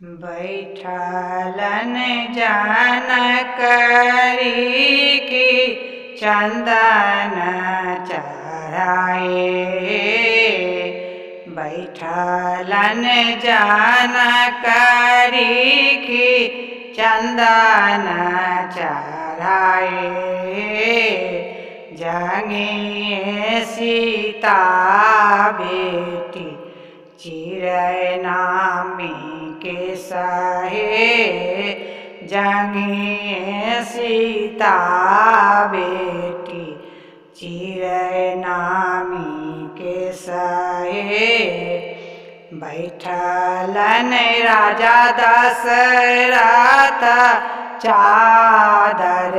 बैठलन जान करी की चंदन चढ़ाए। बैठलन जान करी की चंदन चढ़ाए। जंगिए सीता बेटी चिरै नामी के सहे। जंगिए सीता बेटी चिरै नामी के सहे। बैठलन राजा दशरथ चादर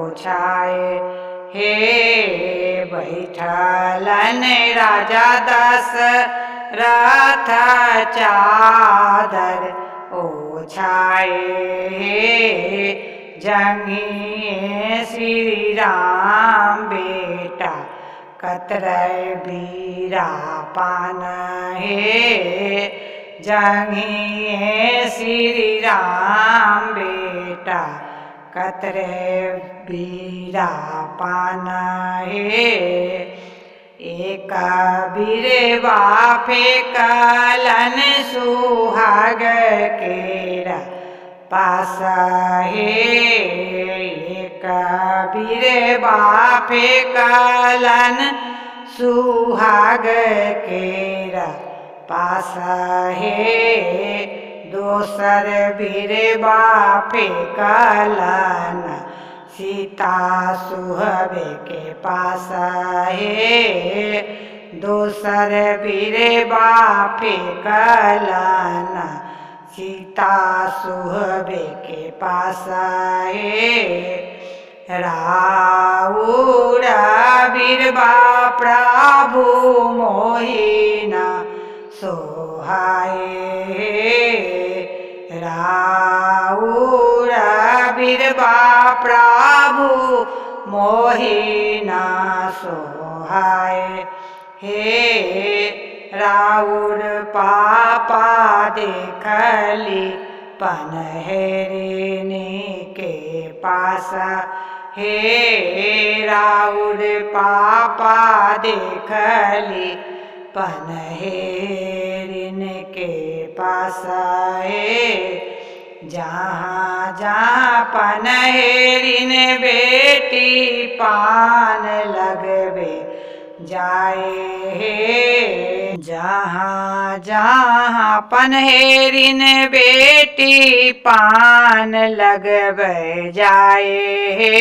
ओछाए। हे बैठलन राजा दशरथ चादर ओछाए। जंगिए श्री राम बेटा कतरै बीरा पान हे। जंगिए श्री राम बेटा कतरै बीरा पान हे। एक बीरवा फेंकलन सुहाग केरा पास हे। एक बीरवा फेंकलन सुहाग केरा पास हे। दोसर बीरवा फेंकलन सीता सुहबे के पास हे। दोसर बीरवा फेंकलन सीता सुहबे के पास हे। राउर बीरवा प्रभु मोहिन सोहाए। राउर बीरवा प्रभु मोहिन सोहाए। हे राउर पापा देखली पनहरिनी के पास हे। राउर पापा देखली पनहरिन के पास हे। जहाँ जहाँ पनहरिन बेटी पान लगबे जाए हे। जहाँ जहाँ पनहरिन बेटी पान लगबे जाए हे।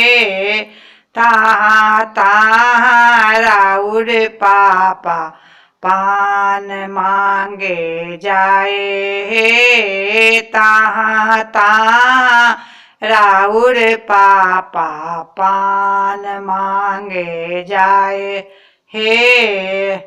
तहाँ तहाँ राउर पापा पान मांगे जाए हे। तहाँ तहाँ राउर पापा पान मांगे जाए हे।